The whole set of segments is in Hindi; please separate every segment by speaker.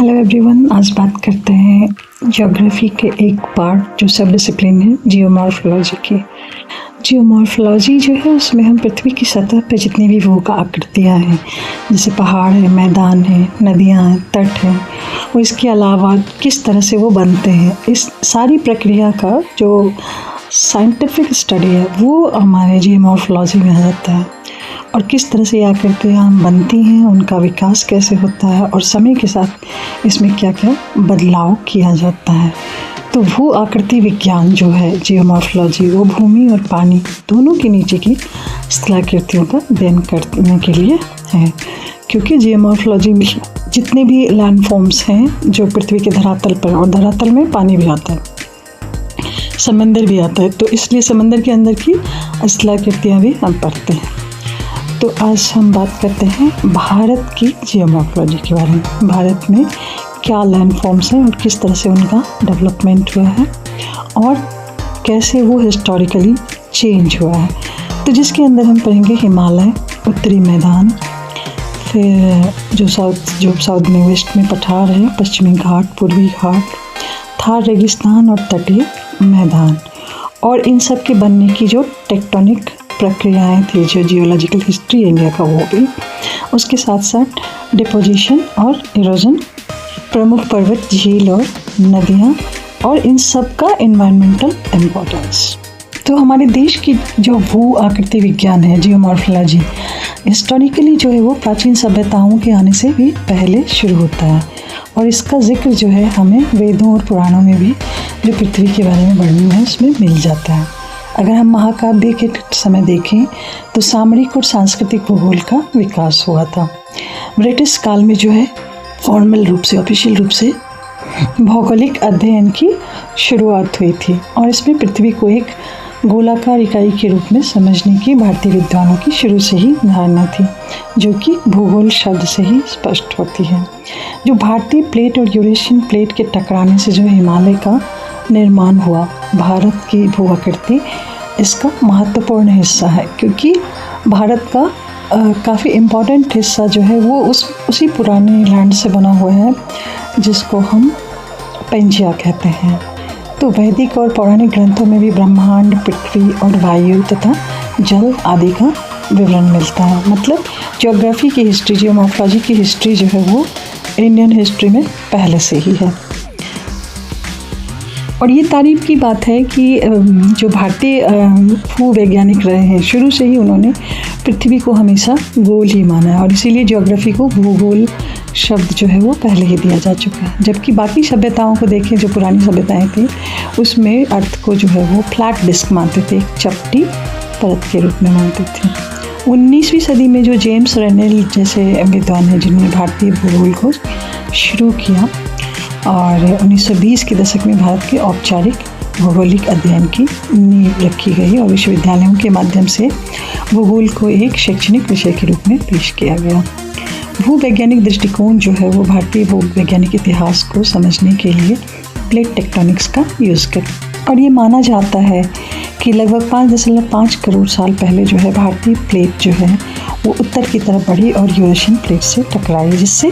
Speaker 1: हेलो एवरीवन, आज बात करते हैं ज्योग्राफी के एक पार्ट जो सब डिसिप्लिन है जियोमॉर्फोलॉजी की। जियोमॉर्फोलॉजी जो है उसमें हम पृथ्वी की सतह पर जितनी भी भू आकृतियाँ हैं, जैसे पहाड़ है, मैदान है, नदियाँ हैं, तट हैं, और इसके अलावा किस तरह से वो बनते हैं, इस सारी प्रक्रिया का जो साइंटिफिक स्टडी है वो हमारे जियोमॉर्फोलॉजी में आ जाता है। और किस तरह से ये आकृतियाँ बनती हैं, उनका विकास कैसे होता है और समय के साथ इसमें क्या क्या बदलाव किया जाता है। तो भू आकृति विज्ञान जो है जियोमॉर्फोलॉजी, वो भूमि और पानी दोनों के नीचे की स्थलाकृतियों का अध्ययन करने के लिए है, क्योंकि जियोमॉर्फोलॉजी में जितने भी लैंड फॉर्म्स हैं जो पृथ्वी के धरातल पर, और धरातल में पानी भी आता है, समंदर भी आता है, तो इसलिए समंदर के अंदर की स्थलाकृतियाँ भी हम पढ़ते हैं। तो आज हम बात करते हैं भारत की जियोमॉर्फोलॉजी के बारे में। भारत में क्या लैंड फॉर्म्स हैं और किस तरह से उनका डेवलपमेंट हुआ है और कैसे वो हिस्टोरिकली चेंज हुआ है। तो जिसके अंदर हम पढ़ेंगे हिमालय, उत्तरी मैदान, फिर जो साउथ में वेस्ट में पठार है, पश्चिमी घाट, पूर्वी घाट, थार रेगिस्तान और तटीय मैदान, और इन सब के बनने की जो टेक्टोनिक प्रक्रियाएं थी, जो जियोलॉजिकल हिस्ट्री इंडिया का वो भी, उसके साथ साथ डिपोजिशन और इरोजन, प्रमुख पर्वत, झील और नदियाँ, और इन सब का एनवायरमेंटल इम्पोर्टेंस। तो हमारे देश की जो भू आकृति विज्ञान है जियोमॉर्फोलॉजी, हिस्टोरिकली जो है वो प्राचीन सभ्यताओं के आने से भी पहले शुरू होता है, और इसका जिक्र जो है हमें वेदों और पुराणों में भी जो पृथ्वी के बारे में वर्णन है उसमें मिल जाता है। अगर हम महाकाव्य के समय देखें तो सामरिक और सांस्कृतिक भूगोल का विकास हुआ था। ब्रिटिश काल में जो है फॉर्मल रूप से, ऑफिशियल रूप से भौगोलिक अध्ययन की शुरुआत हुई थी, और इसमें पृथ्वी को एक गोलाकार इकाई के रूप में समझने की भारतीय विद्वानों की शुरू से ही धारणा थी, जो कि भूगोल शब्द से ही स्पष्ट होती है। जो भारतीय प्लेट और यूरेशियन प्लेट के टकराने से जो हिमालय का निर्माण हुआ, भारत की भू आकृति इसका महत्वपूर्ण हिस्सा है, क्योंकि भारत का काफ़ी इम्पॉर्टेंट हिस्सा जो है वो उसी पुराने लैंड से बना हुआ है जिसको हम पेंजिया कहते हैं। तो वैदिक और पौराणिक ग्रंथों में भी ब्रह्मांड, पृथ्वी और वायु तथा जल आदि का विवरण मिलता है। मतलब ज्योग्राफी की हिस्ट्री, जियोमॉर्फोलॉजी की हिस्ट्री जो है वो इंडियन हिस्ट्री में पहले से ही है। और ये तारीफ की बात है कि जो भारतीय भू वैज्ञानिक रहे हैं, शुरू से ही उन्होंने पृथ्वी को हमेशा गोल ही माना है, और इसीलिए ज्योग्राफी को भूगोल शब्द जो है वो पहले ही दिया जा चुका है। जबकि बाकी सभ्यताओं को देखें, जो पुरानी सभ्यताएं थी, उसमें अर्थ को जो है वो फ्लैट डिस्क मानते थे, एक चपटी परत के रूप में मानते थे। 19वीं सदी में जो जेम्स रेनेल जैसे विद्वान हैं जिन्होंने भारतीय भूगोल को शुरू किया, और 1920 के दशक में भारत के औपचारिक भौगोलिक अध्ययन की नींव रखी गई, और विश्वविद्यालयों के माध्यम से भूगोल को एक शैक्षणिक विषय के रूप में पेश किया गया। भूवैज्ञानिक दृष्टिकोण जो है वो भारतीय भूवैज्ञानिक इतिहास को समझने के लिए प्लेट टेक्टोनिक्स का यूज़ कर, और ये माना जाता है कि लगभग 5.5 करोड़ साल पहले जो है भारतीय प्लेट जो है वो उत्तर की तरफ बढ़ी और यूरेशियन प्लेट से टकराई, जिससे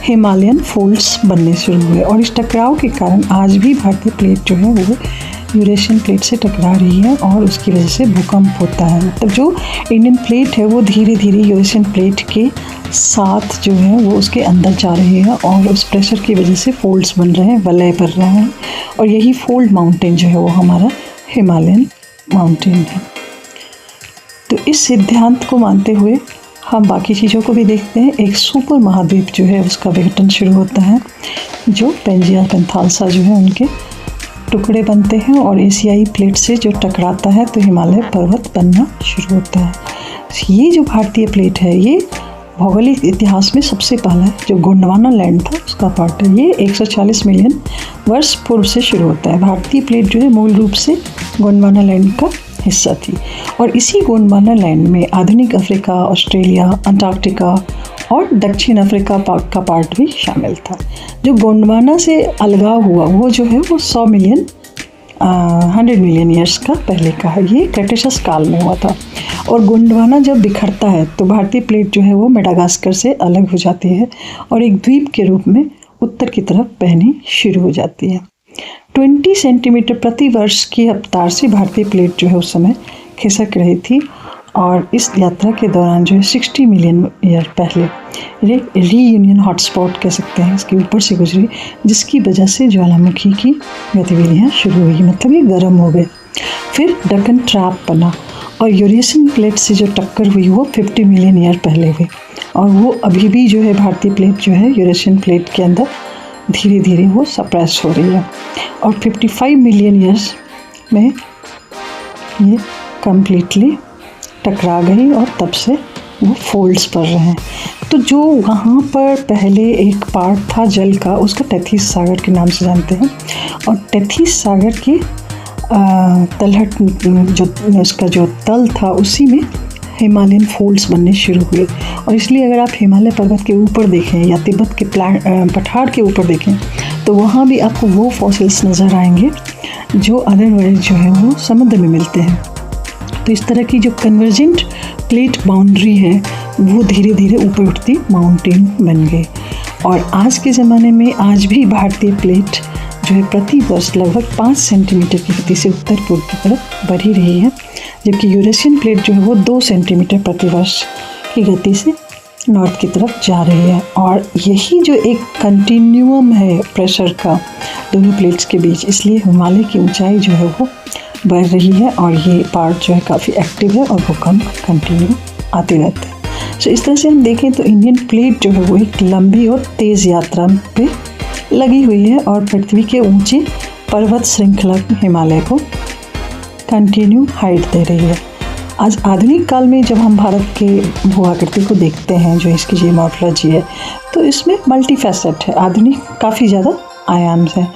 Speaker 1: हिमालयन फोल्ड्स बनने शुरू हुए, और इस टकराव के कारण आज भी भारतीय प्लेट जो है वो यूरेशियन प्लेट से टकरा रही है, और उसकी वजह से भूकंप होता है। मतलब जो इंडियन प्लेट है वो धीरे धीरे यूरेशियन प्लेट के साथ जो है वो उसके अंदर जा रही है, और उस प्रेशर की वजह से फोल्ड्स बन रहे हैं, वलय बढ़ रहे हैं, और यही फोल्ड माउंटेन जो है वो हमारा हिमालयन माउंटेन है। तो इस सिद्धांत को मानते हुए हम बाकी चीज़ों को भी देखते हैं। एक सुपर महाद्वीप जो है उसका विघटन शुरू होता है, जो पेंजिया पेंथालसा जो है उनके टुकड़े बनते हैं, और एशियाई प्लेट से जो टकराता है तो हिमालय पर्वत बनना शुरू होता है। ये जो भारतीय प्लेट है ये भौगोलिक इतिहास में सबसे पहला जो गोंडवाना लैंड था उसका पार्ट है। ये 140 मिलियन वर्ष पूर्व से शुरू होता है। भारतीय प्लेट जो है मूल रूप से गोंडवाना लैंड का हिस्सा थी, और इसी गोंडवाना लैंड में आधुनिक अफ्रीका, ऑस्ट्रेलिया, अंटार्कटिका और दक्षिण अफ्रीका का पार्ट भी शामिल था। जो गोंडवाना से अलगाव हुआ वो जो है वो 100 मिलियन ईयर्स का पहले का है। ये क्रेटेशियस काल में हुआ था, और गोंडवाना जब बिखरता है तो भारतीय प्लेट जो है वो मेडागास्कर से अलग हो जाती है और एक द्वीप के रूप में उत्तर की तरफ बहनी शुरू हो जाती है। 20 सेंटीमीटर प्रति वर्ष की रफ्तार से भारतीय प्लेट जो है उस समय खिसक रही थी और इस यात्रा के दौरान जो है 60 मिलियन ईयर पहले रीयूनियन हॉटस्पॉट कह सकते हैं इसके ऊपर से गुजरी, जिसकी वजह से ज्वालामुखी की गतिविधियाँ शुरू हुई, मतलब ये गर्म हो गए। फिर डकन ट्रैप बना और यूरेशियन प्लेट से जो टक्कर हुई वो 50 मिलियन ईयर पहले हुई और वो अभी भी जो है भारतीय प्लेट जो है यूरेशियन प्लेट के अंदर धीरे धीरे वो सप्रेस हो रही है और 55 मिलियन ईयर्स में ये कम्प्लीटली टकरा गई और तब से वो फोल्ड्स पड़ रहे हैं। तो जो वहाँ पर पहले एक पार्ट था जल का, उसको टेथिस सागर के नाम से जानते हैं और टेथिस सागर की तलहट जो उसका जो तल था उसी में हिमालयन फोल्ड्स बनने शुरू हुए और इसलिए अगर आप हिमालय पर्वत के ऊपर देखें या तिब्बत के पठार के ऊपर देखें तो वहाँ भी आपको वो फॉसिल्स नज़र आएंगे जो अदरवाइज जो है वो समुद्र में मिलते हैं। तो इस तरह की जो कन्वर्जेंट प्लेट बाउंड्री है वो धीरे धीरे ऊपर उठती माउंटेन बन गई और आज के ज़माने में आज भी भारतीय प्लेट जो है प्रति वर्ष लगभग 5 सेंटीमीटर की गति से उत्तर पूर्व की तरफ बढ़ ही रही है, जबकि यूरेशियन प्लेट जो है वो 2 सेंटीमीटर प्रति वर्ष की गति से नॉर्थ की तरफ जा रही है और यही जो एक कंटिन्यूम है प्रेशर का दोनों प्लेट्स के बीच, इसलिए हिमालय की ऊंचाई जो है वो बढ़ रही है और ये पार्ट जो है काफ़ी एक्टिव है और भूकंप कंटिन्यू आते रहते हैं। तो इस तरह से हम देखें तो इंडियन प्लेट जो है वो एक लंबी और तेज़ यात्रा पे लगी हुई है और पृथ्वी के ऊंचे पर्वत श्रृंखला हिमालय को कंटिन्यू हाइट दे रही है। आज आधुनिक काल में जब हम भारत के भू आकृति को देखते हैं, जो इसकी जियोमॉर्फोलॉजी है, तो इसमें मल्टीफैसेट है, आधुनिक काफ़ी ज़्यादा आयाम है।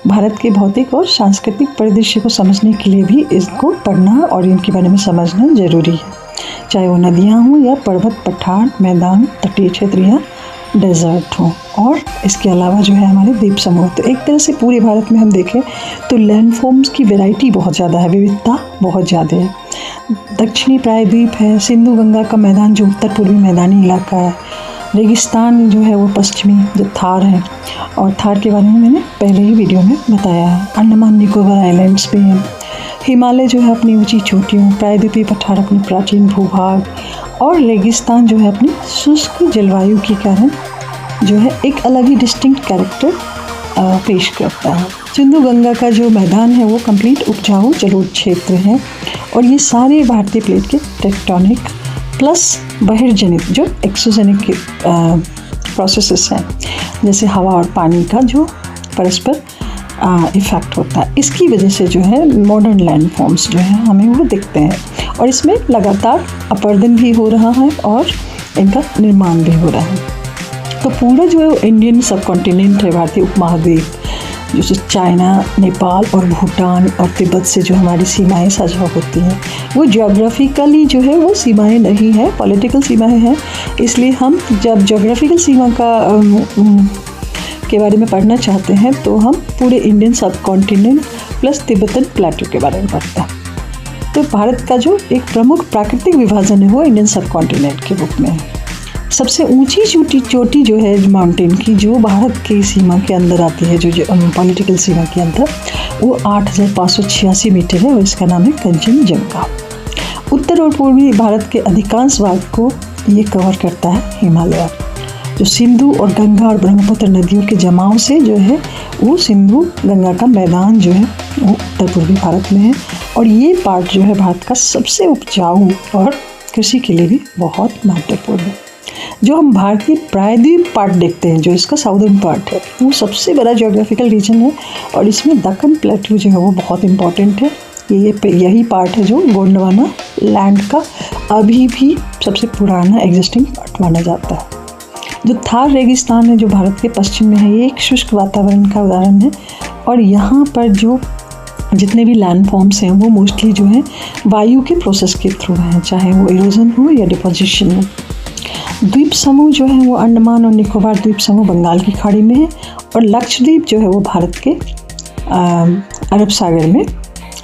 Speaker 1: भारत के भौतिक और सांस्कृतिक परिदृश्य को समझने के लिए भी इसको पढ़ना और इनके बारे में समझना ज़रूरी है, चाहे वो नदियाँ हों या पर्वत पठार मैदान तटीय क्षेत्र या डेजर्ट हो। और इसके अलावा जो है हमारे द्वीप समूह, तो एक तरह से पूरे भारत में हम देखें तो लैंडफॉर्म्स की वैरायटी बहुत ज़्यादा है, विविधता बहुत ज़्यादा है। दक्षिणी प्रायद्वीप है, सिंधु गंगा का मैदान जो उत्तर पूर्वी मैदानी इलाका है, रेगिस्तान जो है वो पश्चिमी जो थार है और थार के बारे में मैंने पहले ही वीडियो में बताया है। अंडमान निकोबार आइलैंड्स भी हैं, हिमालय जो है अपनी ऊंची चोटियों, प्रायद्वीपीय पठार अपनी प्राचीन भूभाग और रेगिस्तान जो है अपनी शुष्क जलवायु के कारण जो है एक अलग ही डिस्टिंक्ट कैरेक्टर पेश करता है। सिंधु गंगा का जो मैदान है वो कंप्लीट उपजाऊ जलोढ़ क्षेत्र है और ये सारे भारतीय प्लेट के टेक्टोनिक प्लस बहिर्जनित जो एक्सोजेनिक प्रोसेसेस हैं, जैसे हवा और पानी का जो परस्पर इफ़ेक्ट होता है, इसकी वजह से जो है मॉडर्न लैंडफॉर्म्स जो है हमें वो दिखते हैं और इसमें लगातार अपर्दन भी हो रहा है और इनका निर्माण भी हो रहा है। तो पूरा जो है इंडियन सब कॉन्टिनेंट है, भारतीय उपमहाद्वीप, जैसे चाइना, नेपाल और भूटान और तिब्बत से जो हमारी सीमाएं साझा होती हैं, वो ज्योग्राफिकली जो है वो सीमाएं नहीं है, पॉलिटिकल सीमाएं हैं। इसलिए हम जब ज्योग्राफिकल सीमा के बारे में पढ़ना चाहते हैं तो हम पूरे इंडियन सब कॉन्टिनेंट प्लस तिब्बतन प्लेटो के बारे में पढ़ते हैं। तो भारत का जो एक प्रमुख प्राकृतिक विभाजन है वो इंडियन सब कॉन्टिनेंट के रूप में है। सबसे ऊंची चोटी जो है माउंटेन की, जो भारत की सीमा के अंदर आती है, जो पॉलिटिकल सीमा के अंदर, वो 8,586 मीटर है और इसका नाम है कंचनजंगा। उत्तर और पूर्वी भारत के अधिकांश भाग को ये कवर करता है हिमालय, जो सिंधु और गंगा और ब्रह्मपुत्र नदियों के जमाव से जो है वो सिंधु गंगा का मैदान जो है वो उत्तर पूर्वी भारत में है और ये पार्ट जो है भारत का सबसे उपजाऊ और कृषि के लिए भी बहुत महत्वपूर्ण है। जो हम भारतीय प्रायद्वीप पार्ट देखते हैं, जो इसका साउदर्न पार्ट है, वो सबसे बड़ा ज्योग्राफिकल रीजन है और इसमें दक्कन प्लेटू जो है वो बहुत इम्पॉर्टेंट है। यही पार्ट है जो गोंडवाना लैंड का अभी भी सबसे पुराना एग्जिस्टिंग पार्ट माना जाता है। जो थार रेगिस्तान है जो भारत के पश्चिम में है, ये एक शुष्क वातावरण का उदाहरण है और यहाँ पर जो जितने भी लैंड फॉर्म्स हैं वो मोस्टली जो है वायु के प्रोसेस के थ्रू हैं, चाहे वो इरोजन हो या डिपोजिशन हो। द्वीप समूह जो है वो अंडमान और निकोबार द्वीप समूह बंगाल की खाड़ी में है और लक्षद्वीप जो है वो भारत के अरब सागर में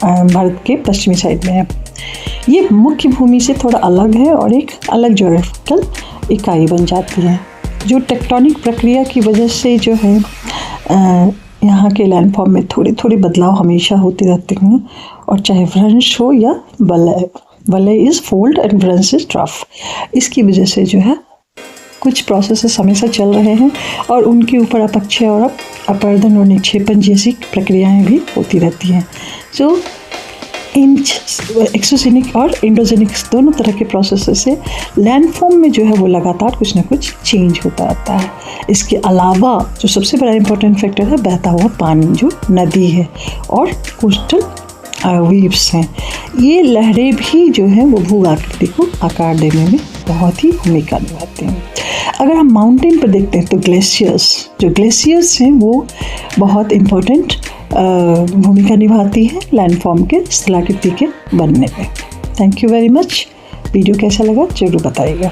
Speaker 1: भारत के पश्चिमी साइड में है। ये मुख्य भूमि से थोड़ा अलग है और एक अलग ज्योग्राफिकल इकाई बन जाती है। जो टेक्टोनिक प्रक्रिया की वजह से जो है यहाँ के लैंडफॉर्म में थोड़ी थोड़ी बदलाव हमेशा होते रहते हैं, और चाहे भ्रंश हो या वलय। वलय इज़ फोल्ड एंड भ्रंश इज़ ट्रफ। इसकी वजह से जो है कुछ प्रोसेसेस हमेशा चल रहे हैं और उनके ऊपर अपक्षय और अपर्दन और निक्षेपण जैसी प्रक्रियाएं भी होती रहती हैं। सो इन एक्सोजेनिक और एंडोजेनिक दोनों तरह के प्रोसेसेस से लैंडफॉर्म में जो है वो लगातार कुछ ना कुछ चेंज होता रहता है। इसके अलावा जो सबसे बड़ा इम्पोर्टेंट फैक्टर है बहता हुआ पानी, जो नदी है, और कोस्टल वेव्स हैं। ये लहरें भी जो है वो भू आकृति को आकार देने में बहुत ही भूमिका निभाते हैं। अगर हम माउंटेन पर देखते हैं तो ग्लेशियर्स हैं वो बहुत इम्पोर्टेंट भूमिका निभाती है लैंडफॉर्म के स्थलाकृति के बनने में। Thank you very much. Video कैसा लगा जरूर बताइएगा।